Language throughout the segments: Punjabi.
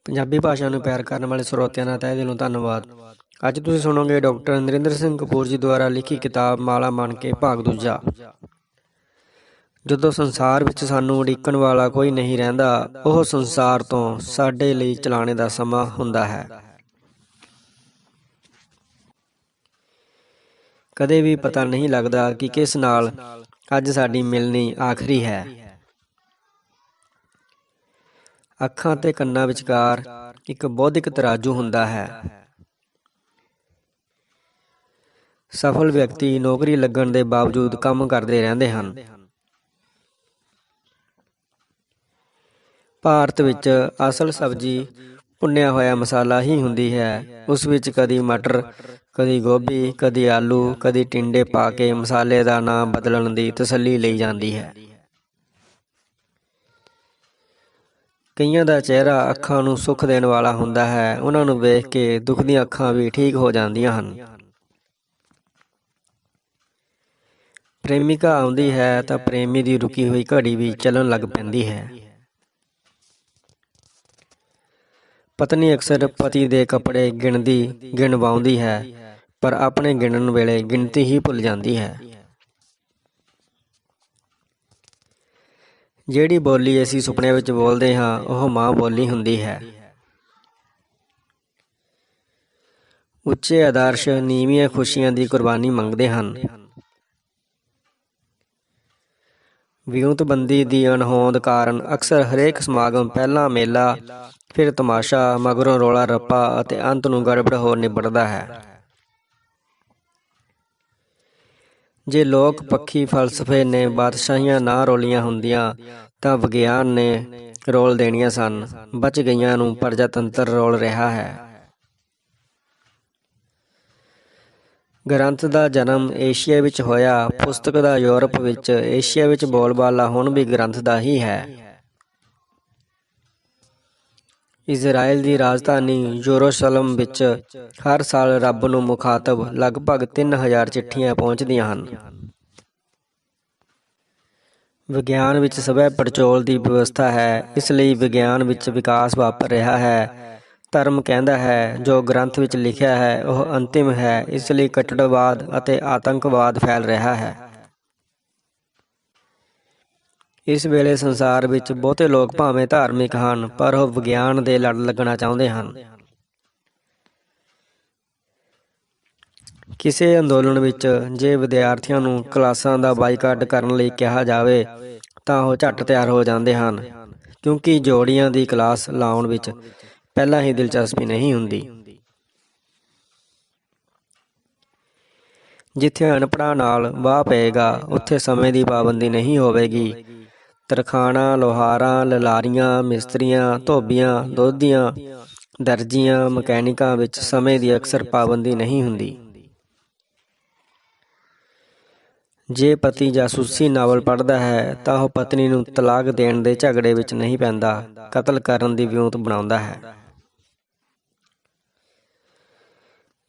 ਪੰਜਾਬੀ ਭਾਸ਼ਾ ਨੂੰ ਪਿਆਰ ਕਰਨ ਵਾਲੇ ਸਰੋਤਿਆਂ ਦਾ ਤਹਿ ਦਿਲੋਂ ਧੰਨਵਾਦ। ਅੱਜ ਤੁਸੀਂ ਸੁਣੋਗੇ ਡਾਕਟਰ ਨਰਿੰਦਰ ਸਿੰਘ ਕਪੂਰ ਜੀ ਦੁਆਰਾ ਲਿਖੀ ਕਿਤਾਬ ਮਾਲਾ ਮਣ ਕੇ ਭਾਗ ਦੂਜਾ। ਜਦੋਂ ਸੰਸਾਰ ਵਿੱਚ ਸਾਨੂੰ ਉਡੀਕਣ ਵਾਲਾ ਕੋਈ ਨਹੀਂ ਰਹਿੰਦਾ, ਉਹ ਸੰਸਾਰ ਤੋਂ ਸਾਡੇ ਲਈ ਚਲਾਣੇ ਦਾ ਸਮਾਂ ਹੁੰਦਾ ਹੈ। ਕਦੇ ਵੀ ਪਤਾ ਨਹੀਂ ਲੱਗਦਾ ਕਿ ਕਿਸ ਨਾਲ ਅੱਜ ਸਾਡੀ ਮਿਲਣੀ ਆਖਰੀ ਹੈ। ਅੱਖਾਂ ਤੇ ਕੰਨਾਂ ਵਿਚਕਾਰ ਇੱਕ ਬੌਧਿਕ ਤਰਾਜੂ ਹੁੰਦਾ ਹੈ। ਸਫਲ ਵਿਅਕਤੀ ਨੌਕਰੀ ਲੱਗਣ ਦੇ ਬਾਵਜੂਦ ਕੰਮ ਕਰਦੇ ਰਹਿੰਦੇ ਹਨ। ਭਾਰਤ ਵਿੱਚ ਅਸਲ ਸਬਜ਼ੀ ਭੁੰਨਿਆ ਹੋਇਆ ਮਸਾਲਾ ਹੀ ਹੁੰਦੀ ਹੈ। ਉਸ ਵਿੱਚ ਕਦੀ ਮਟਰ, ਕਦੀ ਗੋਭੀ, ਕਦੀ ਆਲੂ, ਕਦੀ ਟਿੰਡੇ ਪਾ ਕੇ ਮਸਾਲੇ ਦਾ ਨਾਮ ਬਦਲਣ ਦੀ ਤਸੱਲੀ ਲਈ ਜਾਂਦੀ ਹੈ। ਕਈਆਂ ਦਾ ਚਿਹਰਾ ਅੱਖਾਂ ਨੂੰ ਸੁੱਖ ਦੇਣ ਵਾਲਾ ਹੁੰਦਾ ਹੈ। ਉਹਨਾਂ ਨੂੰ ਵੇਖ ਕੇ ਦੁੱਖ ਦੀਆਂ ਅੱਖਾਂ ਵੀ ਠੀਕ ਹੋ ਜਾਂਦੀਆਂ ਹਨ। ਪ੍ਰੇਮਿਕਾ ਆਉਂਦੀ ਹੈ ਤਾਂ ਪ੍ਰੇਮੀ ਦੀ ਰੁਕੀ ਹੋਈ ਘੜੀ ਵੀ ਚੱਲਣ ਲੱਗ ਪੈਂਦੀ ਹੈ। ਪਤਨੀ ਅਕਸਰ ਪਤੀ ਦੇ ਕੱਪੜੇ ਗਿਣਵਾਉਂਦੀ ਹੈ, ਪਰ ਆਪਣੇ ਗਿਣਨ ਵੇਲੇ ਗਿਣਤੀ ਹੀ ਭੁੱਲ ਜਾਂਦੀ ਹੈ। ਜਿਹੜੀ ਬੋਲੀ ਅਸੀਂ ਸੁਪਨੇ ਵਿੱਚ ਬੋਲਦੇ ਹਾਂ, ਉਹ ਮਾਂ ਬੋਲੀ ਹੁੰਦੀ ਹੈ। ਉੱਚੇ ਆਦਰਸ਼ ਨੀਵੀਆਂ ਖੁਸ਼ੀਆਂ ਦੀ ਕੁਰਬਾਨੀ ਮੰਗਦੇ ਹਨ। ਵਿਉਂਤਬੰਦੀ ਦੀ ਅਣਹੋਂਦ ਕਾਰਨ ਅਕਸਰ ਹਰੇਕ ਸਮਾਗਮ ਪਹਿਲਾਂ ਮੇਲਾ, ਫਿਰ ਤਮਾਸ਼ਾ, ਮਗਰੋਂ ਰੌਲਾ ਰੱਪਾ ਅਤੇ ਅੰਤ ਨੂੰ ਗੜਬੜ ਹੋ ਨਿਬੜਦਾ ਹੈ। ਜੇ ਲੋਕ ਪੱਖੀ ਫਲਸਫੇ ਨੇ ਬਾਦਸ਼ਾਹੀਆਂ ਨਾ ਰੋਲੀਆਂ ਹੁੰਦੀਆਂ ਤਾਂ ਵਿਗਿਆਨ ਨੇ ਰੋਲ ਦੇਣੀਆਂ ਸਨ। ਬਚ ਗਈਆਂ ਨੂੰ ਪ੍ਰਜਾਤੰਤਰ ਰੋਲ ਰਿਹਾ ਹੈ। ਗ੍ਰੰਥ ਦਾ ਜਨਮ ਏਸ਼ੀਆ ਵਿੱਚ ਹੋਇਆ। ਪੁਸਤਕ ਦਾ ਯੂਰਪ ਵਿੱਚ, ਏਸ਼ੀਆ ਵਿੱਚ ਬੋਲਬਾਲਾ ਹੁਣ ਵੀ ਗ੍ਰੰਥ ਦਾ ਹੀ ਹੈ। ਇਜ਼ਰਾਈਲ ਦੀ ਰਾਜਧਾਨੀ ਯਰੂਸ਼ਲਮ ਵਿੱਚ ਹਰ ਸਾਲ ਰੱਬ ਨੂੰ ਮੁਖਾਤਬ ਲਗਭਗ 3000 ਚਿੱਠੀਆਂ ਪਹੁੰਚਦੀਆਂ ਹਨ। ਵਿਗਿਆਨ ਵਿੱਚ ਸਵੈ ਪੜਚੋਲ ਦੀ ਵਿਵਸਥਾ ਹੈ, ਇਸ ਲਈ ਵਿਗਿਆਨ ਵਿੱਚ ਵਿਕਾਸ ਵਾਪਰ ਰਿਹਾ ਹੈ। ਧਰਮ ਕਹਿੰਦਾ ਹੈ ਜੋ ਗ੍ਰੰਥ ਵਿੱਚ ਲਿਖਿਆ ਹੈ ਉਹ ਅੰਤਿਮ ਹੈ, ਇਸ ਲਈ ਕੱਟੜਵਾਦ ਅਤੇ ਆਤੰਕਵਾਦ ਫੈਲ ਰਿਹਾ ਹੈ। ਇਸ ਵੇਲੇ ਸੰਸਾਰ ਵਿੱਚ ਬਹੁਤੇ ਲੋਕ ਭਾਵੇਂ ਧਾਰਮਿਕ ਹਨ, ਪਰ ਉਹ ਵਿਗਿਆਨ ਦੇ ਲੜ ਲੱਗਣਾ ਚਾਹੁੰਦੇ ਹਨ। ਕਿਸੇ ਅੰਦੋਲਨ ਵਿੱਚ ਜੇ ਵਿਦਿਆਰਥੀਆਂ ਨੂੰ ਕਲਾਸਾਂ ਦਾ ਬਾਈਕਾਟ ਕਰਨ ਲਈ ਕਿਹਾ ਜਾਵੇ ਤਾਂ ਉਹ ਝੱਟ ਤਿਆਰ ਹੋ ਜਾਂਦੇ ਹਨ, ਕਿਉਂਕਿ ਜੋੜੀਆਂ ਦੀ ਕਲਾਸ ਲਾਉਣ ਵਿੱਚ ਪਹਿਲਾਂ ਹੀ ਦਿਲਚਸਪੀ ਨਹੀਂ ਹੁੰਦੀ। ਜਿੱਥੇ ਅਨਪੜ੍ਹਾਂ ਨਾਲ ਵਾਹ ਪਏਗਾ, ਉੱਥੇ ਸਮੇਂ ਦੀ ਪਾਬੰਦੀ ਨਹੀਂ ਹੋਵੇਗੀ। ਤਰਖਾਣਾਂ, ਲੋਹਾਰਾਂ, ਲਲਾਰੀਆਂ, ਮਿਸਤਰੀਆਂ, ਧੋਬੀਆਂ, ਦੋਧੀਆਂ, ਦਰਜੀਆਂ, ਮਕੈਨਿਕਾਂ ਵਿੱਚ ਸਮੇਂ ਦੀ ਅਕਸਰ ਪਾਬੰਦੀ ਨਹੀਂ ਹੁੰਦੀ। ਜੇ ਪਤੀ ਜਾਸੂਸੀ ਨਾਵਲ ਪੜ੍ਹਦਾ ਹੈ ਤਾਂ ਉਹ ਪਤਨੀ ਨੂੰ ਤਲਾਕ ਦੇਣ ਦੇ ਝਗੜੇ ਵਿੱਚ ਨਹੀਂ ਪੈਂਦਾ, ਕਤਲ ਕਰਨ ਦੀ ਵਿਉਂਤ ਬਣਾਉਂਦਾ ਹੈ।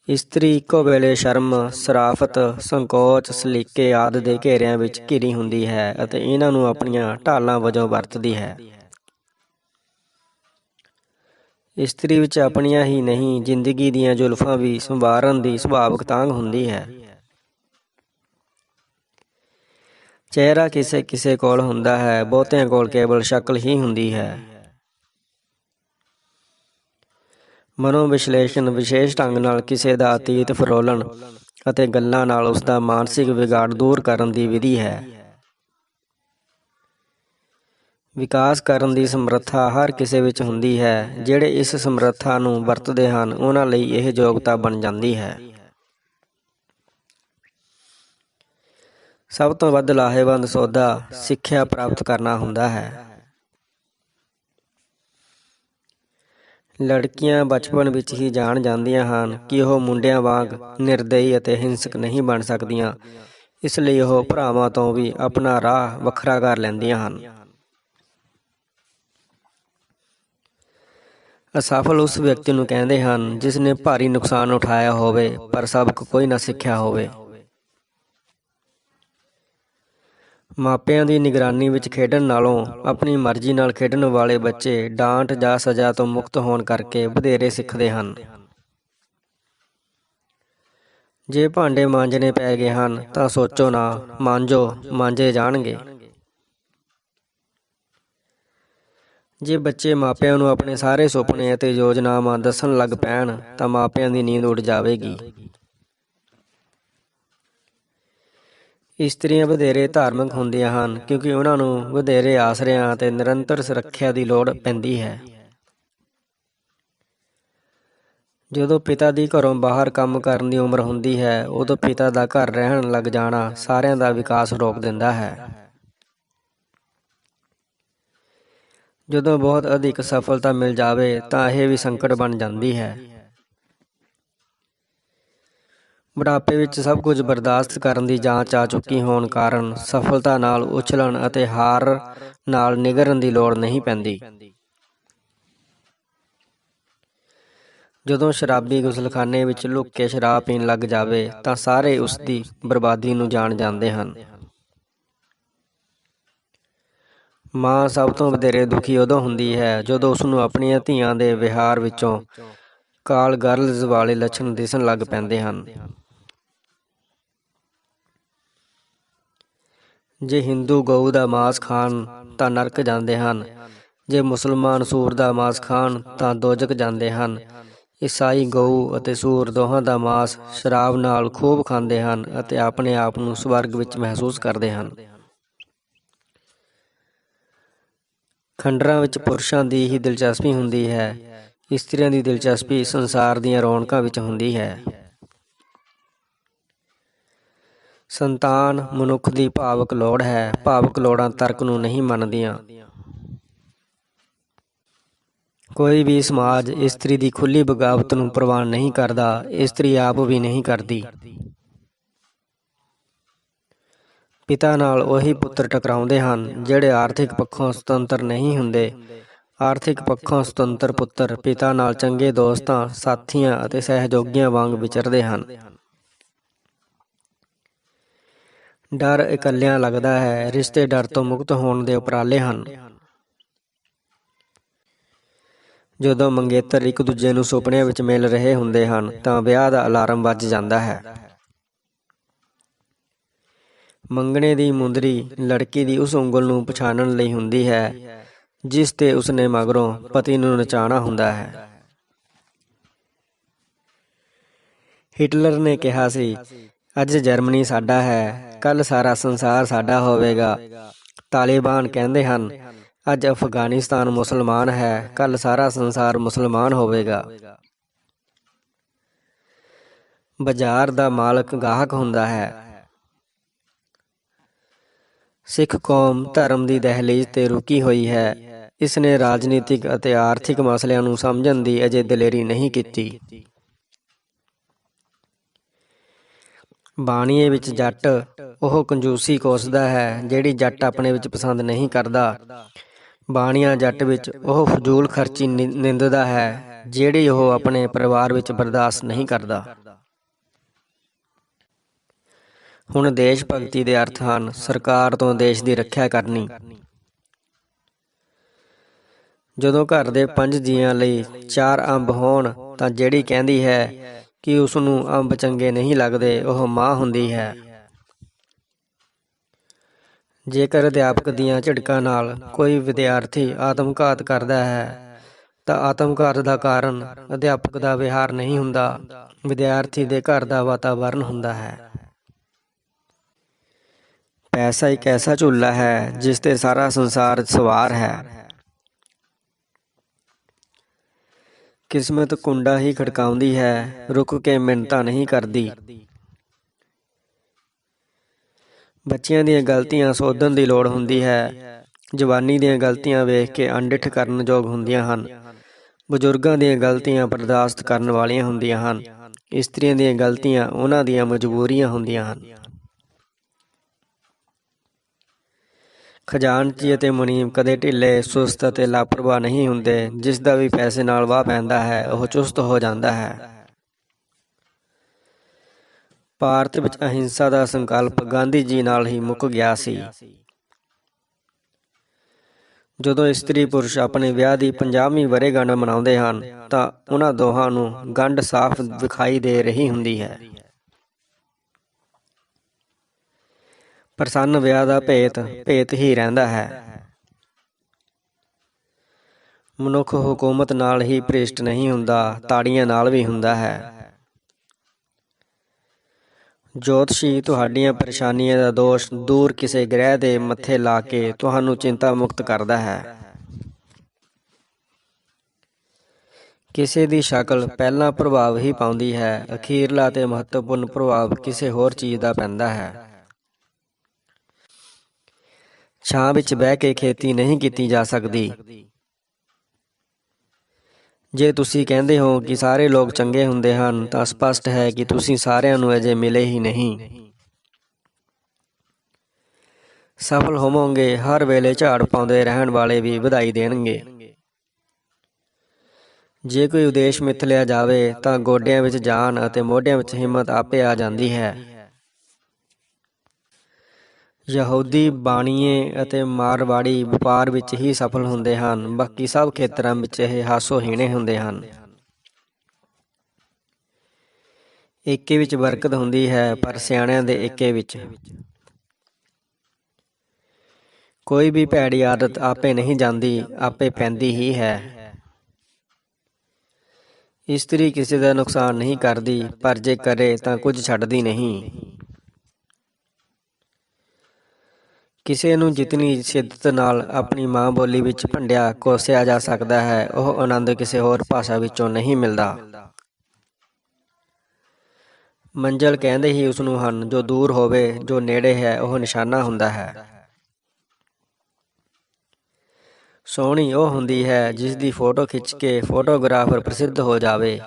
ਇਸਤਰੀ ਇੱਕੋ ਵੇਲੇ ਸ਼ਰਮ, ਸ਼ਰਾਫਤ, ਸੰਕੋਚ, ਸਲੀਕੇ ਆਦਿ ਦੇ ਘੇਰਿਆਂ ਵਿੱਚ ਘਿਰੀ ਹੁੰਦੀ ਹੈ ਅਤੇ ਇਹਨਾਂ ਨੂੰ ਆਪਣੀਆਂ ਢਾਲਾਂ ਵਜੋਂ ਵਰਤਦੀ ਹੈ। ਇਸਤਰੀ ਵਿੱਚ ਆਪਣੀਆਂ ਹੀ ਨਹੀਂ, ਜ਼ਿੰਦਗੀ ਦੀਆਂ ਜ਼ੁਲਫਾਂ ਵੀ ਸੰਵਾਰਨ ਦੀ ਸੁਭਾਵਕ ਤਾਂਘ ਹੁੰਦੀ ਹੈ। ਚਿਹਰਾ ਕਿਸੇ ਕਿਸੇ ਕੋਲ ਹੁੰਦਾ ਹੈ, ਬਹੁਤਿਆਂ ਕੋਲ ਕੇਵਲ ਸ਼ਕਲ ਹੀ ਹੁੰਦੀ ਹੈ। ਮਨੋਵਿਸ਼ਲੇਸ਼ਣ ਵਿਸ਼ੇਸ਼ ਢੰਗ ਨਾਲ ਕਿਸੇ ਦਾ ਅਤੀਤ ਫਰੋਲਣ ਅਤੇ ਗੱਲਾਂ ਨਾਲ ਉਸਦਾ ਮਾਨਸਿਕ ਵਿਗਾੜ ਦੂਰ ਕਰਨ ਦੀ ਵਿਧੀ ਹੈ। ਵਿਕਾਸ ਕਰਨ ਦੀ ਸਮਰੱਥਾ ਹਰ ਕਿਸੇ ਵਿੱਚ ਹੁੰਦੀ ਹੈ। ਜਿਹੜੇ ਇਸ ਸਮਰੱਥਾ ਨੂੰ ਵਰਤਦੇ ਹਨ, ਉਹਨਾਂ ਲਈ ਇਹ ਯੋਗਤਾ ਬਣ ਜਾਂਦੀ ਹੈ। ਸਭ ਤੋਂ ਵੱਧ ਲਾਹੇਵੰਦ ਸੌਦਾ ਸਿੱਖਿਆ ਪ੍ਰਾਪਤ ਕਰਨਾ ਹੁੰਦਾ ਹੈ। ਲੜਕੀਆਂ ਬਚਪਨ ਵਿੱਚ ਹੀ ਜਾਣ ਜਾਂਦੀਆਂ ਹਨ ਕਿ ਉਹ ਮੁੰਡਿਆਂ ਵਾਂਗ ਨਿਰਦਈ ਅਤੇ ਹਿੰਸਕ ਨਹੀਂ ਬਣ ਸਕਦੀਆਂ, ਇਸ ਲਈ ਉਹ ਭਰਾਵਾਂ ਤੋਂ ਵੀ ਆਪਣਾ ਰਾਹ ਵੱਖਰਾ ਕਰ ਲੈਂਦੀਆਂ ਹਨ। ਅਸਫਲ ਉਸ ਵਿਅਕਤੀ ਨੂੰ ਕਹਿੰਦੇ ਹਨ ਜਿਸ ਨੇ ਭਾਰੀ ਨੁਕਸਾਨ ਉਠਾਇਆ ਹੋਵੇ ਪਰ ਸਬਕ ਕੋਈ ਨਾ ਸਿੱਖਿਆ ਹੋਵੇ। ਮਾਪਿਆਂ ਦੀ ਨਿਗਰਾਨੀ ਵਿੱਚ ਖੇਡਣ ਨਾਲੋਂ ਆਪਣੀ ਮਰਜ਼ੀ ਨਾਲ ਖੇਡਣ ਵਾਲੇ ਬੱਚੇ ਡਾਂਟ ਜਾਂ ਸਜ਼ਾ ਤੋਂ ਮੁਕਤ ਹੋਣ ਕਰਕੇ ਵਧੇਰੇ ਸਿੱਖਦੇ ਹਨ। ਜੇ ਭਾਂਡੇ ਮਾਂਜਣੇ ਪੈ ਗਏ ਹਨ ਤਾਂ ਸੋਚੋ ਨਾ, ਮਾਂਜੇ ਜਾਣਗੇ। ਜੇ ਬੱਚੇ ਮਾਪਿਆਂ ਨੂੰ ਆਪਣੇ ਸਾਰੇ ਸੁਪਨੇ ਅਤੇ ਯੋਜਨਾਵਾਂ ਦੱਸਣ ਲੱਗ ਪੈਣ ਤਾਂ ਮਾਪਿਆਂ ਦੀ ਨੀਂਦ ਉੱਡ ਜਾਵੇਗੀ। ਇਸਤਰੀਆਂ ਵਧੇਰੇ ਧਾਰਮਿਕ ਹੁੰਦੀਆਂ ਹਨ ਕਿਉਂਕਿ ਉਹਨਾਂ ਨੂੰ ਵਧੇਰੇ ਆਸਰਿਆਂ ਅਤੇ ਨਿਰੰਤਰ ਸੁਰੱਖਿਆ ਦੀ ਲੋੜ ਪੈਂਦੀ ਹੈ। ਜਦੋਂ ਪਿਤਾ ਦੀ ਘਰੋਂ ਬਾਹਰ ਕੰਮ ਕਰਨ ਦੀ ਉਮਰ ਹੁੰਦੀ ਹੈ, ਉਦੋਂ ਪਿਤਾ ਦਾ ਘਰ ਰਹਿਣ ਲੱਗ ਜਾਣਾ ਸਾਰਿਆਂ ਦਾ ਵਿਕਾਸ ਰੋਕ ਦਿੰਦਾ ਹੈ। ਜਦੋਂ ਬਹੁਤ ਅਧਿਕ ਸਫਲਤਾ ਮਿਲ ਜਾਵੇ ਤਾਂ ਇਹ ਵੀ ਸੰਕਟ ਬਣ ਜਾਂਦੀ ਹੈ। ਬੁਢਾਪੇ ਵਿੱਚ ਸਭ ਕੁਝ ਬਰਦਾਸ਼ਤ ਕਰਨ ਦੀ ਜਾਂਚ ਆ ਚੁੱਕੀ ਹੋਣ ਕਾਰਨ ਸਫਲਤਾ ਨਾਲ ਉਛਲਣ ਅਤੇ ਹਾਰ ਨਾਲ ਨਿਗਰਨ ਦੀ ਲੋੜ ਨਹੀਂ ਪੈਂਦੀ। ਜਦੋਂ ਸ਼ਰਾਬੀ ਗੁਸਲਖਾਨੇ ਵਿੱਚ ਲੁੱਕ ਕੇ ਸ਼ਰਾਬ ਪੀਣ ਲੱਗ ਜਾਵੇ ਤਾਂ ਸਾਰੇ ਉਸ ਦੀ ਬਰਬਾਦੀ ਨੂੰ ਜਾਣ ਜਾਂਦੇ ਹਨ। ਮਾਂ ਸਭ ਤੋਂ ਵਧੇਰੇ ਦੁਖੀ ਉਦੋਂ ਹੁੰਦੀ ਹੈ ਜਦੋਂ ਉਸਨੂੰ ਆਪਣੀਆਂ ਧੀਆਂ ਦੇ ਵਿਹਾਰ ਵਿੱਚੋਂ ਕਾਲ ਗਰਲਜ਼ ਵਾਲੇ ਲੱਛਣ ਦਿਸਣ ਲੱਗ ਪੈਂਦੇ ਹਨ। ਜੇ ਹਿੰਦੂ ਗਊ ਦਾ ਮਾਸ ਖਾਣ ਤਾਂ ਨਰਕ ਜਾਂਦੇ ਹਨ, ਜੇ ਮੁਸਲਮਾਨ ਸੂਰ ਦਾ ਮਾਸ ਖਾਣ ਤਾਂ ਦੋਜ਼ਖ ਜਾਂਦੇ ਹਨ। ਈਸਾਈ ਗਊ ਅਤੇ ਸੂਰ ਦੋਹਾਂ ਦਾ ਮਾਸ ਸ਼ਰਾਬ ਨਾਲ ਖੂਬ ਖਾਂਦੇ ਹਨ ਅਤੇ ਆਪਣੇ ਆਪ ਨੂੰ ਸਵਰਗ ਵਿੱਚ ਮਹਿਸੂਸ ਕਰਦੇ ਹਨ। ਖੰਡਰਾਂ ਵਿੱਚ ਪੁਰਸ਼ਾਂ ਦੀ ਹੀ ਦਿਲਚਸਪੀ ਹੁੰਦੀ ਹੈ, ਇਸਤਰੀਆਂ ਦੀ ਦਿਲਚਸਪੀ ਸੰਸਾਰ ਦੀਆਂ ਰੌਣਕਾਂ ਵਿੱਚ ਹੁੰਦੀ ਹੈ। ਸੰਤਾਨ ਮਨੁੱਖ ਦੀ ਭਾਵਕ ਲੋੜ ਹੈ, ਭਾਵਕ ਲੋੜਾਂ ਤਰਕ ਨੂੰ ਨਹੀਂ ਮੰਨਦੀਆਂ। ਕੋਈ ਵੀ ਸਮਾਜ ਇਸਤਰੀ ਦੀ ਖੁੱਲ੍ਹੀ ਬਗਾਵਤ ਨੂੰ ਪ੍ਰਵਾਨ ਨਹੀਂ ਕਰਦਾ, ਇਸਤਰੀ ਆਪ ਵੀ ਨਹੀਂ ਕਰਦੀ। ਪਿਤਾ ਨਾਲ ਉਹੀ ਪੁੱਤਰ ਟਕਰਾਉਂਦੇ ਹਨ ਜਿਹੜੇ ਆਰਥਿਕ ਪੱਖੋਂ ਸੁਤੰਤਰ ਨਹੀਂ ਹੁੰਦੇ। ਆਰਥਿਕ ਪੱਖੋਂ ਸੁਤੰਤਰ ਪੁੱਤਰ ਪਿਤਾ ਨਾਲ ਚੰਗੇ ਦੋਸਤਾਂ, ਸਾਥੀਆਂ ਅਤੇ ਸਹਿਯੋਗੀਆਂ ਵਾਂਗ ਵਿਚਰਦੇ ਹਨ। ਡਰ ਇਕੱਲਿਆਂ ਲੱਗਦਾ ਹੈ, ਰਿਸ਼ਤੇ ਡਰ ਤੋਂ ਮੁਕਤ ਹੋਣ ਦੇ ਉਪਰਾਲੇ ਹਨ। ਜਦੋਂ ਮੰਗੇਤਰ ਇੱਕ ਦੂਜੇ ਨੂੰ ਸੁਪਨਿਆਂ ਵਿੱਚ ਮਿਲ ਰਹੇ ਹੁੰਦੇ ਹਨ ਤਾਂ ਵਿਆਹ ਦਾ ਅਲਾਰਮ ਵੱਜ ਜਾਂਦਾ ਹੈ। ਮੰਗਣੇ ਦੀ ਮੁੰਦਰੀ ਲੜਕੀ ਦੀ ਉਸ ਉਂਗਲ ਨੂੰ ਪਛਾਣਨ ਲਈ ਹੁੰਦੀ ਹੈ ਜਿਸ ਤੇ ਉਸਨੇ ਮਗਰੋਂ ਪਤੀ ਨੂੰ ਨਚਾਉਣਾ ਹੁੰਦਾ ਹੈ। ਹਿਟਲਰ ਨੇ ਕਿਹਾ ਸੀ, ਅੱਜ ਜਰਮਨੀ ਸਾਡਾ ਹੈ, ਕੱਲ੍ਹ ਸਾਰਾ ਸੰਸਾਰ ਸਾਡਾ ਹੋਵੇਗਾ। ਤਾਲਿਬਾਨ ਕਹਿੰਦੇ ਹਨ, ਅੱਜ ਅਫਗਾਨਿਸਤਾਨ ਮੁਸਲਮਾਨ ਹੈ, ਕੱਲ੍ਹ ਸਾਰਾ ਸੰਸਾਰ ਮੁਸਲਮਾਨ ਹੋਵੇਗਾ। ਬਾਜ਼ਾਰ ਦਾ ਮਾਲਕ ਗਾਹਕ ਹੁੰਦਾ ਹੈ। ਸਿੱਖ ਕੌਮ ਧਰਮ ਦੀ ਦਹਿਲੀਜ਼ ਤੇ ਰੁਕੀ ਹੋਈ ਹੈ। ਇਸ ਨੇ ਰਾਜਨੀਤਿਕ ਅਤੇ ਆਰਥਿਕ ਮਸਲਿਆਂ ਨੂੰ ਸਮਝਣ ਦੀ ਅਜੇ ਦਲੇਰੀ ਨਹੀਂ ਕੀਤੀ। ਬਾਣੀਏ ਵਿੱਚ ਜੱਟ ਉਹ ਕੰਜੂਸੀ ਕੋਸਦਾ ਹੈ ਜਿਹੜੀ ਜੱਟ ਆਪਣੇ ਵਿੱਚ ਪਸੰਦ ਨਹੀਂ ਕਰਦਾ। ਬਾਣੀਆ ਜੱਟ ਵਿੱਚ ਉਹ ਫਜ਼ੂਲ ਖਰਚੀ ਨਿੰਦਦਾ ਹੈ ਜਿਹੜੀ ਉਹ ਆਪਣੇ ਪਰਿਵਾਰ ਵਿੱਚ ਬਰਦਾਸ਼ਤ ਨਹੀਂ ਕਰਦਾ। ਹੁਣ ਦੇਸ਼ ਭਗਤੀ ਦੇ ਅਰਥ ਹਨ ਸਰਕਾਰ ਤੋਂ ਦੇਸ਼ ਦੀ ਰੱਖਿਆ ਕਰਨੀ। ਜਦੋਂ ਘਰ ਦੇ 5 ਜੀਆਂ ਲਈ 4 ਅੰਬ ਹੋਣ ਤਾਂ ਜਿਹੜੀ ਕਹਿੰਦੀ ਹੈ ਕਿ ਉਸਨੂੰ ਅੰਬ ਚੰਗੇ ਨਹੀਂ ਲੱਗਦੇ, ਉਹ ਮਾਂ ਹੁੰਦੀ ਹੈ। ਜੇਕਰ ਅਧਿਆਪਕ ਦੀਆਂ ਝਿੜਕਾਂ ਨਾਲ ਕੋਈ ਵਿਦਿਆਰਥੀ ਆਤਮਘਾਤ ਕਰਦਾ ਹੈ ਤਾਂ ਆਤਮਘਾਤ ਦਾ ਕਾਰਨ ਅਧਿਆਪਕ ਦਾ ਵਿਹਾਰ ਨਹੀਂ ਹੁੰਦਾ, ਵਿਦਿਆਰਥੀ ਦੇ ਘਰ ਦਾ ਵਾਤਾਵਰਨ ਹੁੰਦਾ ਹੈ। ਪੈਸਾ ਇੱਕ ਐਸਾ ਝੂਲਾ ਹੈ ਜਿਸ ਤੇ ਸਾਰਾ ਸੰਸਾਰ ਸਵਾਰ ਹੈ। ਕਿਸਮਤ ਕੁੰਡਾ ਹੀ ਖੜਕਾਉਂਦੀ ਹੈ, ਰੁਕ ਕੇ ਮਿੰਨਤਾਂ ਨਹੀਂ ਕਰਦੀ। ਬੱਚਿਆਂ ਦੀਆਂ ਗਲਤੀਆਂ ਸੋਧਣ ਦੀ ਲੋੜ ਹੁੰਦੀ ਹੈ। ਜਵਾਨੀ ਦੀਆਂ ਗਲਤੀਆਂ ਵੇਖ ਕੇ ਅਣਡਿੱਠ ਕਰਨ ਯੋਗ ਹੁੰਦੀਆਂ ਹਨ। ਬਜ਼ੁਰਗਾਂ ਦੀਆਂ ਗਲਤੀਆਂ ਬਰਦਾਸ਼ਤ ਕਰਨ ਵਾਲੀਆਂ ਹੁੰਦੀਆਂ ਹਨ। ਇਸਤਰੀਆਂ ਦੀਆਂ ਗਲਤੀਆਂ ਉਹਨਾਂ ਦੀਆਂ ਮਜਬੂਰੀਆਂ ਹੁੰਦੀਆਂ ਹਨ। ਖਜ਼ਾਨਚੀ ਅਤੇ ਮੁਨੀਮ ਕਦੇ ਢਿੱਲੇ, ਸੁਸਤ ਅਤੇ ਲਾਪਰਵਾਹ ਨਹੀਂ ਹੁੰਦੇ। ਜਿਸ ਦਾ ਵੀ ਪੈਸੇ ਨਾਲ ਵਾਹ ਪੈਂਦਾ ਹੈ ਉਹ ਚੁਸਤ ਹੋ ਜਾਂਦਾ ਹੈ। ਭਾਰਤ ਵਿੱਚ ਅਹਿੰਸਾ ਦਾ ਸੰਕਲਪ ਗਾਂਧੀ ਜੀ ਨਾਲ ਹੀ ਮੁੱਕ ਗਿਆ ਸੀ। ਜਦੋਂ ਇਸਤਰੀ ਪੁਰਸ਼ ਆਪਣੇ ਵਿਆਹ ਦੀ 50ਵੀਂ ਵਰ੍ਹੇਗੰਢ ਮਨਾਉਂਦੇ ਹਨ ਤਾਂ ਉਹਨਾਂ ਦੋਹਾਂ ਨੂੰ ਗੰਢ ਸਾਫ਼ ਵਿਖਾਈ ਦੇ ਰਹੀ ਹੁੰਦੀ ਹੈ। ਪ੍ਰਸੰਨ ਵਿਆਹ ਦਾ ਭੇਤ ਭੇਤ ਹੀ ਰਹਿੰਦਾ ਹੈ। ਮਨੁੱਖ ਹੁਕੂਮਤ ਨਾਲ ਹੀ ਭ੍ਰਿਸ਼ਟ ਨਹੀਂ ਹੁੰਦਾ, ਤਾੜੀਆਂ ਨਾਲ ਵੀ ਹੁੰਦਾ ਹੈ। ਜੋਤਸ਼ੀ ਤੁਹਾਡੀਆਂ ਪਰੇਸ਼ਾਨੀਆਂ ਦਾ ਦੋਸ਼ ਦੂਰ ਕਿਸੇ ਗ੍ਰਹਿ ਦੇ ਮੱਥੇ ਲਾ ਕੇ ਤੁਹਾਨੂੰ ਚਿੰਤਾ ਮੁਕਤ ਕਰਦਾ ਹੈ। ਕਿਸੇ ਦੀ ਸ਼ਕਲ ਪਹਿਲਾਂ ਪ੍ਰਭਾਵ ਹੀ ਪਾਉਂਦੀ ਹੈ, ਅਖੀਰਲਾ ਤੇ ਮਹੱਤਵਪੂਰਨ ਪ੍ਰਭਾਵ ਕਿਸੇ ਹੋਰ ਚੀਜ਼ ਦਾ ਪੈਂਦਾ ਹੈ। ਛਾਂ ਵਿੱਚ ਬਹਿ ਕੇ ਖੇਤੀ ਨਹੀਂ ਕੀਤੀ ਜਾ ਸਕਦੀ। ਜੇ ਤੁਸੀਂ ਕਹਿੰਦੇ ਹੋ ਕਿ ਸਾਰੇ ਲੋਕ ਚੰਗੇ ਹੁੰਦੇ ਹਨ ਤਾਂ ਸਪਸ਼ਟ ਹੈ ਕਿ ਤੁਸੀਂ ਸਾਰਿਆਂ ਨੂੰ ਅਜੇ ਮਿਲੇ ਹੀ ਨਹੀਂ। ਸਫਲ ਹੋਵੋਗੇ, ਹਰ ਵੇਲੇ ਝਾੜ ਪਾਉਂਦੇ ਰਹਿਣ ਵਾਲੇ ਵੀ ਵਧਾਈ ਦੇਣਗੇ। ਜੇ ਕੋਈ ਉਦੇਸ਼ ਮਿੱਥ ਲਿਆ ਜਾਵੇ ਤਾਂ ਗੋਡਿਆਂ ਵਿੱਚ ਜਾਨ ਅਤੇ ਮੋਢਿਆਂ ਵਿੱਚ ਹਿੰਮਤ ਆਪੇ ਆ ਜਾਂਦੀ ਹੈ। ਯਹੂਦੀ ਬਾਣੀਏ ਅਤੇ ਮਾਰਵਾੜੀ ਵਪਾਰ ਵਿੱਚ ਹੀ ਸਫਲ ਹੁੰਦੇ ਹਨ, ਬਾਕੀ ਸਭ ਖੇਤਰਾਂ ਵਿੱਚ ਇਹ ਹਾਸੋਹੀਣੇ ਹੁੰਦੇ ਹਨ। ਏਕੇ ਵਿੱਚ ਬਰਕਤ ਹੁੰਦੀ ਹੈ, ਪਰ ਸਿਆਣਿਆਂ ਦੇ ਏਕੇ ਵਿੱਚ। ਕੋਈ ਵੀ ਭੈੜੀ ਆਦਤ ਆਪੇ ਨਹੀਂ ਜਾਂਦੀ, ਆਪੇ ਪੈਂਦੀ ਹੀ ਹੈ। ਇਸਤਰੀ ਕਿਸੇ ਦਾ ਨੁਕਸਾਨ ਨਹੀਂ ਕਰਦੀ, ਪਰ ਜੇ ਕਰੇ ਤਾਂ ਕੁਝ ਛੱਡਦੀ ਨਹੀਂ। ਕਿਸੇ ਨੂੰ ਜਿਤਨੀ ਸ਼ਿੱਦਤ ਨਾਲ ਆਪਣੀ ਮਾਂ ਬੋਲੀ ਵਿੱਚ ਭੰਡਿਆ ਕੋਸਿਆ ਜਾ ਸਕਦਾ ਹੈ, ਉਹ ਆਨੰਦ ਕਿਸੇ ਹੋਰ ਭਾਸ਼ਾ ਵਿੱਚੋਂ ਨਹੀਂ ਮਿਲਦਾ। ਮੰਜ਼ਿਲ ਕਹਿੰਦੇ ਹੀ ਉਸਨੂੰ ਹਨ, ਜੋ ਦੂਰ ਹੋਵੇ, ਜੋ ਨੇੜੇ ਹੈ ਉਹ ਨਿਸ਼ਾਨਾ ਹੁੰਦਾ ਹੈ। ਸੋਹਣੀ ਉਹ ਹੁੰਦੀ ਹੈ ਜਿਸ ਦੀ ਫੋਟੋ ਖਿੱਚ ਕੇ ਫੋਟੋਗ੍ਰਾਫਰ ਪ੍ਰਸਿੱਧ ਹੋ ਜਾਵੇ।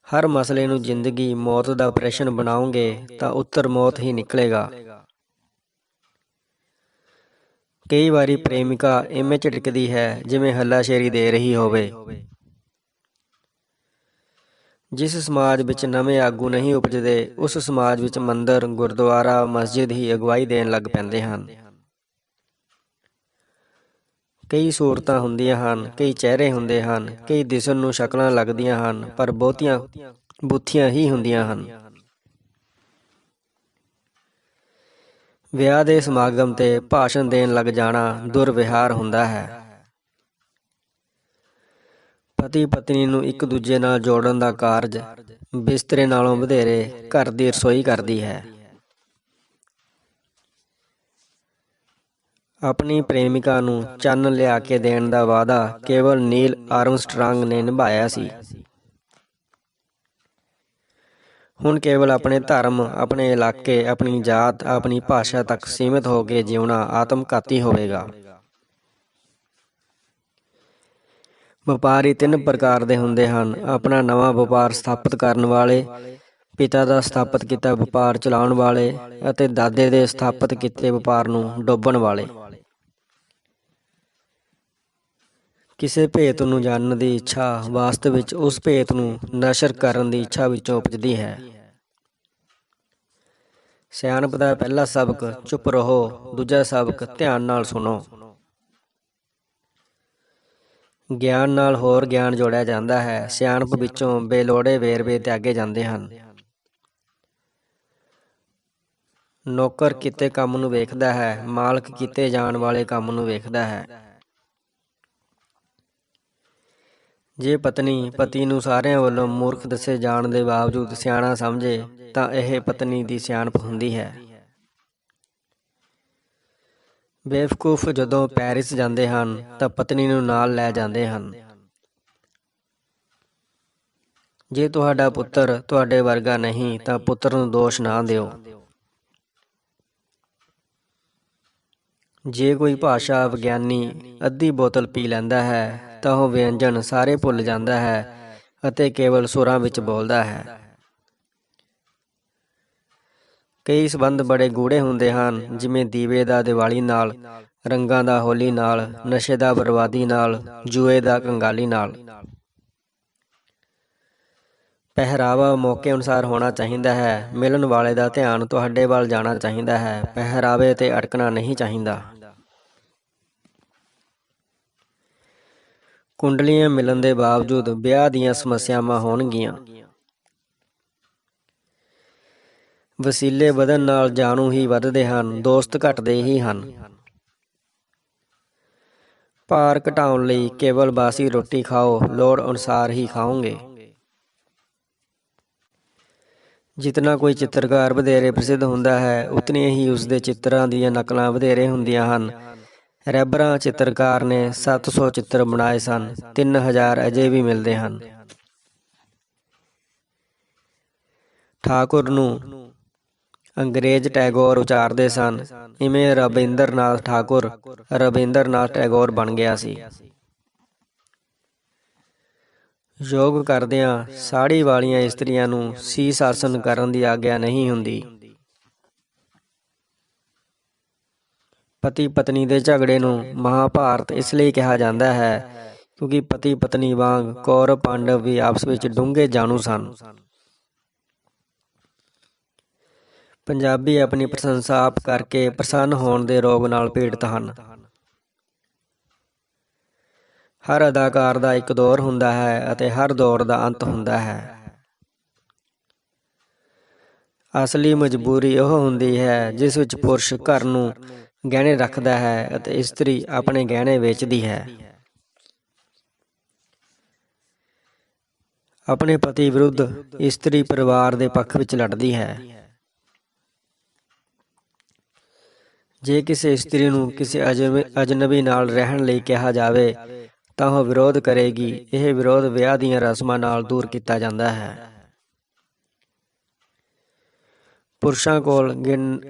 ਹਰ ਮਸਲੇ ਨੂੰ ਜ਼ਿੰਦਗੀ ਮੌਤ ਦਾ ਪ੍ਰਸ਼ਨ ਬਣਾਓਗੇ ਤਾਂ ਉੱਤਰ ਮੌਤ ਹੀ ਨਿਕਲੇਗਾ। ਕਈ ਵਾਰੀ ਪ੍ਰੇਮਿਕਾ ਇਵੇਂ ਝਟਕਦੀ ਹੈ ਜਿਵੇਂ ਹੱਲਾਸ਼ੇਰੀ ਦੇ ਰਹੀ ਹੋਵੇ। ਜਿਸ ਸਮਾਜ ਵਿੱਚ ਨਵੇਂ ਆਗੂ ਨਹੀਂ ਉਪਜਦੇ, ਉਸ ਸਮਾਜ ਵਿੱਚ ਮੰਦਰ, ਗੁਰਦੁਆਰਾ, ਮਸਜਿਦ ਹੀ ਅਗਵਾਈ ਦੇਣ ਲੱਗ ਪੈਂਦੇ ਹਨ। ਕਈ ਸੂਰਤਾਂ ਹੁੰਦੀਆਂ ਹਨ, ਕਈ ਚਿਹਰੇ ਹੁੰਦੇ ਹਨ, ਕਈ ਦਿਸਣ ਨੂੰ ਸ਼ਕਲਾਂ ਲੱਗਦੀਆਂ ਹਨ, ਪਰ ਬਹੁਤੀਆਂ ਬੁੱਥੀਆਂ ਹੀ ਹੁੰਦੀਆਂ ਹਨ। ਵਿਆਹ ਦੇ ਸਮਾਗਮ ਤੇ ਭਾਸ਼ਣ ਦੇਣ ਲੱਗ ਜਾਣਾ ਦੁਰਵਿਹਾਰ ਹੁੰਦਾ ਹੈ। ਪਤੀ ਪਤਨੀ ਨੂੰ ਇੱਕ ਦੂਜੇ ਨਾਲ ਜੋੜਨ ਦਾ ਕਾਰਜ ਬਿਸਤਰੇ ਨਾਲੋਂ ਵਧੇਰੇ ਘਰ ਦੀ ਰਸੋਈ ਕਰਦੀ ਹੈ। ਆਪਣੀ ਪ੍ਰੇਮਿਕਾ ਨੂੰ ਚੰਨ ਲਿਆ ਕੇ ਦੇਣ ਦਾ ਵਾਅਦਾ ਕੇਵਲ ਨੀਲ ਆਰਮਸਟਰਾਂਗ ਨੇ ਨਿਭਾਇਆ ਸੀ। ਹੁਣ ਕੇਵਲ ਆਪਣੇ ਧਰਮ, ਆਪਣੇ ਇਲਾਕੇ, ਆਪਣੀ ਜਾਤ, ਆਪਣੀ ਭਾਸ਼ਾ ਤੱਕ ਸੀਮਿਤ ਹੋ ਕੇ ਜਿਉਣਾ ਆਤਮਘਾਤੀ ਹੋਵੇਗਾ। ਵਪਾਰੀ 3 ਪ੍ਰਕਾਰ ਦੇ ਹੁੰਦੇ ਹਨ: ਆਪਣਾ ਨਵਾਂ ਵਪਾਰ ਸਥਾਪਿਤ ਕਰਨ ਵਾਲੇ, ਪਿਤਾ ਦਾ ਸਥਾਪਿਤ ਕੀਤਾ ਵਪਾਰ ਚਲਾਉਣ ਵਾਲੇ ਅਤੇ ਦਾਦੇ ਦੇ ਸਥਾਪਿਤ ਕੀਤੇ ਵਪਾਰ ਨੂੰ ਡੋਬਣ ਵਾਲੇ। ਕਿਸੇ ਭੇਤ ਨੂੰ ਜਾਣਨ ਦੀ ਇੱਛਾ ਵਾਸਤਵ ਵਿੱਚ ਉਸ ਭੇਤ ਨੂੰ ਨਸ਼ਰ ਕਰਨ ਦੀ ਇੱਛਾ ਵਿੱਚੋਂ ਉਪਜਦੀ ਹੈ। ਸਿਆਣਪ ਦਾ ਪਹਿਲਾ ਸਬਕ ਚੁੱਪ ਰਹੋ, ਦੂਜਾ ਸਬਕ ਧਿਆਨ ਨਾਲ ਸੁਣੋ। ਗਿਆਨ ਨਾਲ ਹੋਰ ਗਿਆਨ ਜੋੜਿਆ ਜਾਂਦਾ ਹੈ। ਸਿਆਣਪ ਵਿੱਚੋਂ ਬੇਲੋੜੇ ਵੇਰਵੇ ਤਿਆਗੇ ਜਾਂਦੇ ਹਨ। ਨੌਕਰ ਕੀਤੇ ਕੰਮ ਨੂੰ ਵੇਖਦਾ ਹੈ, ਮਾਲਕ ਕੀਤੇ ਜਾਣ ਵਾਲੇ ਕੰਮ ਨੂੰ ਵੇਖਦਾ ਹੈ। ਜੇ ਪਤਨੀ ਪਤੀ ਨੂੰ ਸਾਰਿਆਂ ਵੱਲੋਂ ਮੂਰਖ ਦੱਸੇ ਜਾਣ ਦੇ ਬਾਵਜੂਦ ਸਿਆਣਾ ਸਮਝੇ ਤਾਂ ਇਹ ਪਤਨੀ ਦੀ ਸਿਆਣਪ ਹੁੰਦੀ ਹੈ। ਬੇਵਕੂਫ ਜਦੋਂ ਪੈਰਿਸ ਜਾਂਦੇ ਹਨ ਤਾਂ ਪਤਨੀ ਨੂੰ ਨਾਲ ਲੈ ਜਾਂਦੇ ਹਨ। ਜੇ ਤੁਹਾਡਾ ਪੁੱਤਰ ਤੁਹਾਡੇ ਵਰਗਾ ਨਹੀਂ ਤਾਂ ਪੁੱਤਰ ਨੂੰ ਦੋਸ਼ ਨਾ ਦਿਓ। ਜੇ ਕੋਈ ਭਾਸ਼ਾ ਵਿਗਿਆਨੀ ਅੱਧੀ ਬੋਤਲ ਪੀ ਲੈਂਦਾ ਹੈ ਤਾਂ ਉਹ ਵਿਅੰਜਨ ਸਾਰੇ ਭੁੱਲ ਜਾਂਦਾ ਹੈ ਅਤੇ ਕੇਵਲ ਸੁਰਾਂ ਵਿੱਚ ਬੋਲਦਾ ਹੈ। ਕਈ ਸੰਬੰਧ ਬੜੇ ਗੂੜ੍ਹੇ ਹੁੰਦੇ ਹਨ, ਜਿਵੇਂ ਦੀਵੇ ਦਾ ਦੀਵਾਲੀ ਨਾਲ, ਰੰਗਾਂ ਦਾ ਹੋਲੀ ਨਾਲ, ਨਸ਼ੇ ਦਾ ਬਰਬਾਦੀ ਨਾਲ, ਜੂਏ ਦਾ ਕੰਗਾਲੀ ਨਾਲ। ਪਹਿਰਾਵਾ ਮੌਕੇ ਅਨੁਸਾਰ ਹੋਣਾ ਚਾਹੀਦਾ ਹੈ। ਮਿਲਣ ਵਾਲੇ ਦਾ ਧਿਆਨ ਤੁਹਾਡੇ ਵੱਲ ਜਾਣਾ ਚਾਹੀਦਾ ਹੈ, ਪਹਿਰਾਵੇ ਤੇ ਅਟਕਣਾ ਨਹੀਂ ਚਾਹੀਦਾ। ਕੁੰਡਲੀਆਂ ਮਿਲਣ ਦੇ ਬਾਵਜੂਦ ਵਿਆਹ ਦੀਆਂ ਸਮੱਸਿਆਵਾਂ ਹੋਣਗੀਆਂ। ਵਸੀਲੇ ਵਧਣ ਨਾਲ ਜਾਣੂ ਹੀ ਵੱਧਦੇ ਹਨ, ਦੋਸਤ ਘਟਦੇ ਹੀ ਹਨ। ਭਾਰ ਘਟਾਉਣ ਲਈ ਕੇਵਲ ਬਾਸੀ ਰੋਟੀ ਖਾਓ, ਲੋੜ ਅਨੁਸਾਰ ਹੀ ਖਾਓਗੇ। ਜਿਤਨਾ ਕੋਈ ਚਿੱਤਰਕਾਰ ਵਧੇਰੇ ਪ੍ਰਸਿੱਧ ਹੁੰਦਾ ਹੈ, ਉਤਨੀਆਂ ਹੀ ਉਸਦੇ ਚਿੱਤਰਾਂ ਦੀਆਂ ਨਕਲਾਂ ਵਧੇਰੇ ਹੁੰਦੀਆਂ ਹਨ। ਰੈਬਰਾਂ ਚਿੱਤਰਕਾਰ ਨੇ 700 ਚਿੱਤਰ ਬਣਾਏ ਸਨ, 3000 ਅਜੇ ਵੀ ਮਿਲਦੇ ਹਨ। ਠਾਕੁਰ ਨੂੰ ਅੰਗਰੇਜ਼ ਟੈਗੋਰ ਉਚਾਰਦੇ ਸਨ, ਇਵੇਂ ਰਬਿੰਦਰਨਾਥ ਠਾਕੁਰ ਰਬਿੰਦਰਨਾਥ ਟੈਗੋਰ ਬਣ ਗਿਆ ਸੀ। ਯੋਗ ਕਰਦਿਆਂ ਸਾੜੀ ਵਾਲੀਆਂ ਇਸਤਰੀਆਂ ਨੂੰ ਸੀਸ ਆਸਨ ਕਰਨ ਦੀ ਆਗਿਆ ਨਹੀਂ ਹੁੰਦੀ। ਪਤੀ ਪਤਨੀ ਦੇ ਝਗੜੇ ਨੂੰ ਮਹਾਭਾਰਤ ਇਸ ਲਈ ਕਿਹਾ ਜਾਂਦਾ ਹੈ ਕਿਉਂਕਿ ਪਤੀ ਪਤਨੀ ਵਾਂਗ ਕੌਰਵ ਪਾਂਡਵ ਵੀ ਆਪਸ ਵਿੱਚ ਡੂੰਘੇ ਜਾਣੂ ਸਨ। ਪੰਜਾਬੀ ਆਪਣੀ ਪ੍ਰਸ਼ੰਸਾ ਆਪ ਕਰਕੇ ਪ੍ਰਸੰਨ ਹੋਣ ਦੇ ਰੋਗ ਨਾਲ ਪੀੜਤ ਹਨ। ਹਰ ਅਦਾਕਾਰ ਦਾ ਇੱਕ ਦੌਰ ਹੁੰਦਾ ਹੈ ਅਤੇ ਹਰ ਦੌਰ ਦਾ ਅੰਤ ਹੁੰਦਾ ਹੈ। ਅਸਲੀ ਮਜਬੂਰੀ ਉਹ ਹੁੰਦੀ ਹੈ ਜਿਸ ਵਿੱਚ ਪੁਰਸ਼ ਘਰ ਨੂੰ ਗਹਿਣੇ ਰੱਖਦਾ ਹੈ ਅਤੇ ਇਸਤਰੀ ਆਪਣੇ ਗਹਿਣੇ ਵੇਚਦੀ ਹੈ। ਆਪਣੇ ਪਤੀ ਵਿਰੁੱਧ ਇਸਤਰੀ ਪਰਿਵਾਰ ਦੇ ਪੱਖ ਵਿੱਚ ਲੜਦੀ ਹੈ। ਜੇ ਕਿਸੇ ਇਸਤਰੀ ਨੂੰ ਕਿਸੇ ਅਜਨਬੀ ਨਾਲ ਰਹਿਣ ਲਈ ਕਿਹਾ ਜਾਵੇ ਤਾਂ ਉਹ ਵਿਰੋਧ ਕਰੇਗੀ। ਇਹ ਵਿਰੋਧ ਵਿਆਹ ਦੀਆਂ ਰਸਮਾਂ ਨਾਲ ਦੂਰ ਕੀਤਾ ਜਾਂਦਾ ਹੈ। ਪੁਰਸ਼ਾਂ ਕੋਲ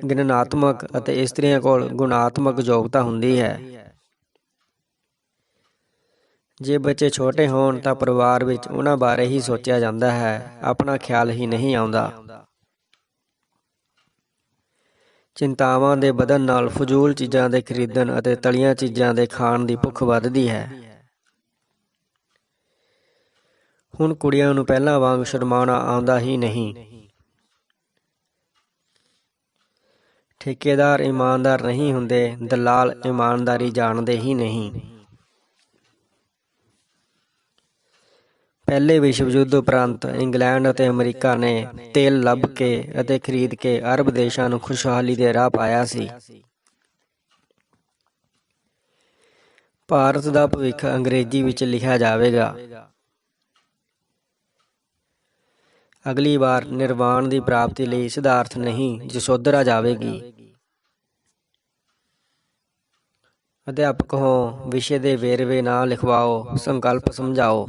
ਗਿਣਨਾਤਮਕ ਅਤੇ ਇਸਤਰੀਆਂ ਕੋਲ ਗੁਣਾਤਮਕ ਯੋਗਤਾ ਹੁੰਦੀ ਹੈ। ਜੇ ਬੱਚੇ ਛੋਟੇ ਹੋਣ ਤਾਂ ਪਰਿਵਾਰ ਵਿੱਚ ਉਹਨਾਂ ਬਾਰੇ ਹੀ ਸੋਚਿਆ ਜਾਂਦਾ ਹੈ, ਆਪਣਾ ਖਿਆਲ ਹੀ ਨਹੀਂ ਆਉਂਦਾ। ਚਿੰਤਾਵਾਂ ਦੇ ਵਧਣ ਨਾਲ ਫਜ਼ੂਲ ਚੀਜ਼ਾਂ ਦੇ ਖਰੀਦਣ ਅਤੇ ਤਲੀਆਂ ਚੀਜ਼ਾਂ ਦੇ ਖਾਣ ਦੀ ਭੁੱਖ ਵੱਧਦੀ ਹੈ। ਹੁਣ ਕੁੜੀਆਂ ਨੂੰ ਪਹਿਲਾਂ ਵਾਂਗ ਸ਼ਰਮਾਉਣਾ ਆਉਂਦਾ ਹੀ ਨਹੀਂ। ਠੇਕੇਦਾਰ ਇਮਾਨਦਾਰ ਨਹੀਂ ਹੁੰਦੇ, ਦਲਾਲ ਇਮਾਨਦਾਰੀ ਜਾਣਦੇ ਹੀ ਨਹੀਂ। ਪਹਿਲੇ ਵਿਸ਼ਵ ਯੁੱਧ ਉਪਰੰਤ ਇੰਗਲੈਂਡ ਅਤੇ ਅਮਰੀਕਾ ਨੇ ਤੇਲ ਲੱਭ ਕੇ ਅਤੇ ਖਰੀਦ ਕੇ ਅਰਬ ਦੇਸ਼ਾਂ ਨੂੰ ਖੁਸ਼ਹਾਲੀ ਦੇ ਰਾਹ ਪਾਇਆ ਸੀ। ਭਾਰਤ ਦਾ ਭਵਿੱਖ ਅੰਗਰੇਜ਼ੀ ਵਿੱਚ ਲਿਖਿਆ ਜਾਵੇਗਾ। ਅਗਲੀ ਵਾਰ ਨਿਰਵਾਣ ਦੀ ਪ੍ਰਾਪਤੀ ਲਈ ਸਿਧਾਰਥ ਨਹੀਂ, ਯਸ਼ੋਧਰਾ ਜਾਵੇਗੀ। ਅਧਿਆਪਕ ਹੋ, ਵਿਸ਼ੇ ਦੇ ਵੇਰਵੇ ਨਾ ਲਿਖਵਾਓ, ਸੰਕਲਪ ਸਮਝਾਓ।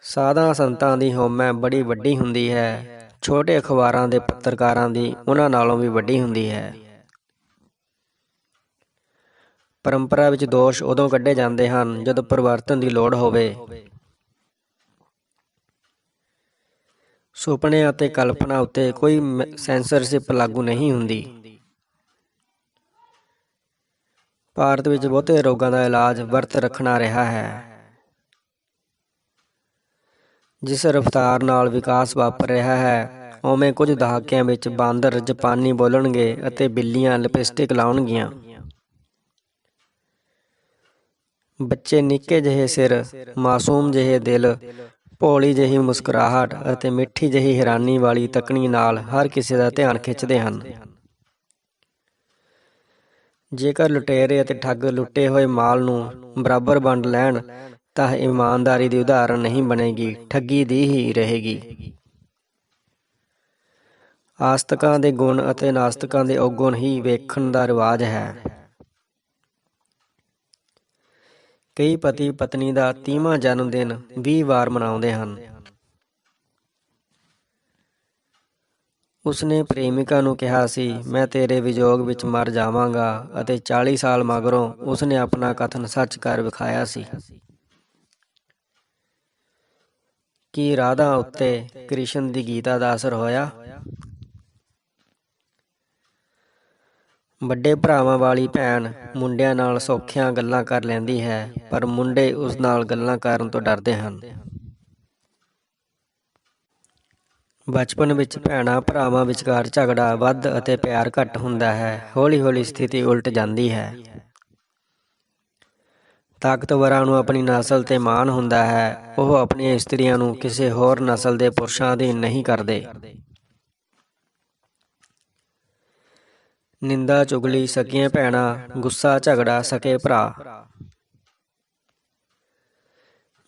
ਸਾਧਾਂ ਸੰਤਾਂ ਦੀ ਹਉਮੈ ਬੜੀ ਵੱਡੀ ਹੁੰਦੀ ਹੈ, ਛੋਟੇ ਅਖਬਾਰਾਂ ਦੇ ਪੱਤਰਕਾਰਾਂ ਦੀ ਉਹਨਾਂ ਨਾਲੋਂ ਵੀ ਵੱਡੀ ਹੁੰਦੀ ਹੈ। ਪਰੰਪਰਾ ਵਿੱਚ ਦੋਸ਼ ਉਦੋਂ ਕੱਢੇ ਜਾਂਦੇ ਹਨ ਜਦੋਂ ਪਰਿਵਰਤਨ ਦੀ ਲੋੜ ਹੋਵੇ। ਸੁਪਨੇ ਅਤੇ ਕਲਪਨਾ ਉੱਤੇ ਕੋਈ ਸੈਂਸਰਸ਼ਿਪ ਲਾਗੂ ਨਹੀਂ ਹੁੰਦੀ। ਭਾਰਤ ਵਿੱਚ ਬਹੁਤੇ ਰੋਗਾਂ ਦਾ ਇਲਾਜ ਵਰਤ ਰੱਖਣਾ ਰਿਹਾ ਹੈ। ਜਿਸ ਰਫ਼ਤਾਰ ਨਾਲ ਵਿਕਾਸ ਵਾਪਰ ਰਿਹਾ ਹੈ, ਉਵੇਂ ਕੁਝ ਦਹਾਕਿਆਂ ਵਿੱਚ ਬਾਂਦਰ ਜਾਪਾਨੀ ਬੋਲਣਗੇ ਅਤੇ ਬਿੱਲੀਆਂ ਲਿਪਸਟਿਕ ਲਾਉਣਗੀਆਂ। ਬੱਚੇ ਨਿੱਕੇ ਜਿਹੇ ਸਿਰ, ਮਾਸੂਮ ਜਿਹੇ ਦਿਲ, ਭੋਲੀ ਜਿਹੀ ਮੁਸਕਰਾਹਟ ਅਤੇ ਮਿੱਠੀ ਜਿਹੀ ਹੈਰਾਨੀ ਵਾਲੀ ਤੱਕਣੀ ਨਾਲ ਹਰ ਕਿਸੇ ਦਾ ਧਿਆਨ ਖਿੱਚਦੇ ਹਨ। ਜੇਕਰ ਲੁਟੇਰੇ ਅਤੇ ਠੱਗ ਲੁੱਟੇ ਹੋਏ ਮਾਲ ਨੂੰ ਬਰਾਬਰ ਵੰਡ ਲੈਣ ਤਾਂ ਇਹ ਇਮਾਨਦਾਰੀ ਦੀ ਉਦਾਹਰਣ ਨਹੀਂ ਬਣੇਗੀ, ਠੱਗੀ ਦੀ ਹੀ ਰਹੇਗੀ। ਆਸਤਕਾਂ ਦੇ ਗੁਣ ਅਤੇ ਨਾਸਤਕਾਂ ਦੇ ਔਗੁਣ ਹੀ ਵੇਖਣ ਦਾ ਰਿਵਾਜ ਹੈ। ਕਈ ਪਤੀ ਪਤਨੀ ਦਾ 30ਵਾਂ ਜਨਮ ਦਿਨ 20 ਵਾਰ ਮਨਾਉਂਦੇ ਹਨ। ਉਸਨੇ ਪ੍ਰੇਮਿਕਾ ਨੂੰ ਕਿਹਾ ਸੀ, ਮੈਂ ਤੇਰੇ ਵਿਯੋਗ ਵਿੱਚ ਮਰ ਜਾਵਾਂਗਾ, ਅਤੇ 40 ਸਾਲ ਮਗਰੋਂ ਉਸਨੇ ਆਪਣਾ ਕਥਨ ਸੱਚ ਕਰ ਵਿਖਾਇਆ ਸੀ। ਕੀ ਰਾਧਾ ਉੱਤੇ ਕ੍ਰਿਸ਼ਨ ਦੀ ਗੀਤਾ ਦਾ ਅਸਰ ਹੋਇਆ? ਵੱਡੇ ਭਰਾਵਾਂ ਵਾਲੀ ਭੈਣ ਮੁੰਡਿਆਂ ਨਾਲ ਸੌਖੀਆਂ ਗੱਲਾਂ ਕਰ ਲੈਂਦੀ ਹੈ, ਪਰ ਮੁੰਡੇ ਉਸ ਨਾਲ ਗੱਲਾਂ ਕਰਨ ਤੋਂ ਡਰਦੇ ਹਨ। ਬਚਪਨ ਵਿੱਚ ਭੈਣਾਂ ਭਰਾਵਾਂ ਵਿਚਕਾਰ ਝਗੜਾ ਵੱਧ ਅਤੇ ਪਿਆਰ ਘੱਟ ਹੁੰਦਾ ਹੈ। ਹੌਲੀ ਹੌਲੀ ਸਥਿਤੀ ਉਲਟ ਜਾਂਦੀ ਹੈ। ਤਾਕਤਵਰਾਂ ਨੂੰ ਆਪਣੀ ਨਸਲ ਤੇ ਮਾਣ ਹੁੰਦਾ ਹੈ। ਉਹ ਆਪਣੀਆਂ ਇਸਤਰੀਆਂ ਨੂੰ ਕਿਸੇ ਹੋਰ ਨਸਲ ਦੇ ਪੁਰਸ਼ਾਂ ਅਧੀਨ ਨਹੀਂ ਕਰਦੇ। ਨਿੰਦਾ ਚੁਗਲੀ ਸਕੀਆਂ ਭੈਣਾਂ, ਗੁੱਸਾ ਝਗੜਾ ਸਕੇ ਭਰਾ।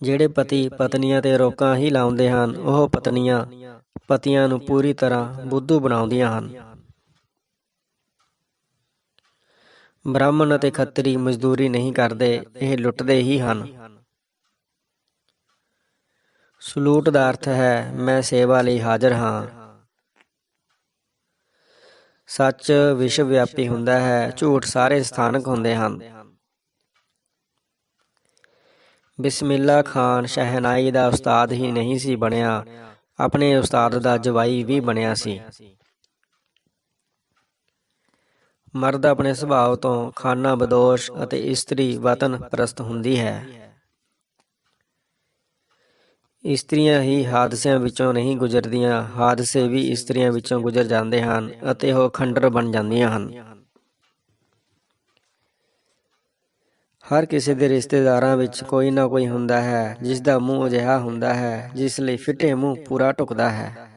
ਜਿਹੜੇ ਪਤੀ ਪਤਨੀਆਂ ਤੇ ਰੋਕਾਂ ਹੀ ਲਾਉਂਦੇ ਹਨ, ਉਹ ਪਤਨੀਆਂ ਪਤੀਆਂ ਨੂੰ ਪੂਰੀ ਤਰ੍ਹਾਂ ਬੁੱਧੂ ਬਣਾਉਂਦੀਆਂ ਹਨ। ਬ੍ਰਾਹਮਣ ਅਤੇ ਖੱਤਰੀ ਮਜ਼ਦੂਰੀ ਨਹੀਂ ਕਰਦੇ, ਇਹ ਲੁੱਟਦੇ ਹੀ ਹਨ। ਸਲੂਟ ਦਾ ਅਰਥ ਹੈ ਮੈਂ ਸੇਵਾ ਲਈ ਹਾਜ਼ਰ ਹਾਂ। ਸੱਚ ਵਿਸ਼ਵ ਵਿਆਪੀ ਹੁੰਦਾ ਹੈ, ਝੂਠ ਸਾਰੇ ਸਥਾਨਕ ਹੁੰਦੇ ਹਨ। ਬਿਸਮਿਲ੍ਲਾ ਖਾਨ ਸ਼ਹਿਨਾਈ ਦਾ ਉਸਤਾਦ ਹੀ ਨਹੀਂ ਸੀ ਬਣਿਆ, ਆਪਣੇ ਉਸਤਾਦ ਦਾ ਜਵਾਈ ਵੀ ਬਣਿਆ ਸੀ। ਮਰਦ ਆਪਣੇ ਸੁਭਾਅ ਤੋਂ ਖਾਨਾ ਬਦੋਸ਼ ਅਤੇ ਇਸਤਰੀ ਵਤਨ ਪ੍ਰਸਤ ਹੁੰਦੀ ਹੈ। ਇਸਤਰੀਆਂ ਹੀ ਹਾਦਸਿਆਂ ਵਿੱਚੋਂ ਨਹੀਂ ਗੁਜ਼ਰਦੀਆਂ, ਹਾਦਸੇ ਵੀ ਇਸਤਰੀਆਂ ਵਿੱਚੋਂ ਗੁਜ਼ਰ ਜਾਂਦੇ ਹਨ ਅਤੇ ਉਹ ਖੰਡਰ ਬਣ ਜਾਂਦੀਆਂ ਹਨ। ਹਰ ਕਿਸੇ ਦੇ ਰਿਸ਼ਤੇਦਾਰਾਂ ਵਿੱਚ ਕੋਈ ਨਾ ਕੋਈ ਹੁੰਦਾ ਹੈ ਜਿਸ ਦਾ ਮੂੰਹ ਅਜਿਹਾ ਹੁੰਦਾ ਹੈ ਜਿਸ ਲਈ ਫਿੱਟੇ ਮੂੰਹ ਪੂਰਾ ਢੁਕਦਾ ਹੈ।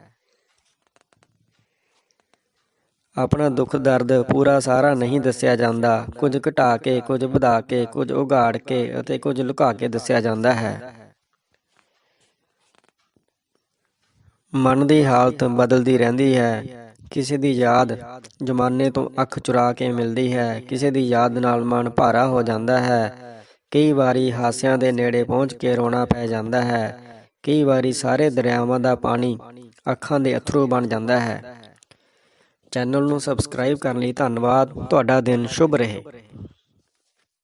ਆਪਣਾ ਦੁੱਖ ਦਰਦ ਪੂਰਾ ਸਾਰਾ ਨਹੀਂ ਦੱਸਿਆ ਜਾਂਦਾ, ਕੁਝ ਘਟਾ ਕੇ, ਕੁਝ ਵਧਾ ਕੇ, ਕੁਝ ਉਘਾੜ ਕੇ ਅਤੇ ਕੁਝ ਲੁਕਾ ਕੇ ਦੱਸਿਆ ਜਾਂਦਾ ਹੈ। ਮਨ ਦੀ ਹਾਲਤ ਬਦਲਦੀ ਰਹਿੰਦੀ ਹੈ। ਕਿਸੇ ਦੀ ਯਾਦ ਜ਼ਮਾਨੇ ਤੋਂ ਅੱਖ ਚੁਰਾ ਕੇ ਮਿਲਦੀ ਹੈ, ਕਿਸੇ ਦੀ ਯਾਦ ਨਾਲ ਮਨ ਭਾਰਾ ਹੋ ਜਾਂਦਾ ਹੈ। ਕਈ ਵਾਰੀ ਹਾਸਿਆਂ ਦੇ ਨੇੜੇ ਪਹੁੰਚ ਕੇ ਰੋਣਾ ਪੈ ਜਾਂਦਾ ਹੈ, ਕਈ ਵਾਰੀ ਸਾਰੇ ਦਰਿਆਵਾਂ ਦਾ ਪਾਣੀ ਅੱਖਾਂ ਦੇ ਅੱਥਰੂ ਬਣ ਜਾਂਦਾ ਹੈ। ਚੈਨਲ ਨੂੰ ਸਬਸਕ੍ਰਾਈਬ ਕਰਨ ਲਈ ਧੰਨਵਾਦ। ਤੁਹਾਡਾ ਦਿਨ ਸ਼ੁਭ ਰਹੇ।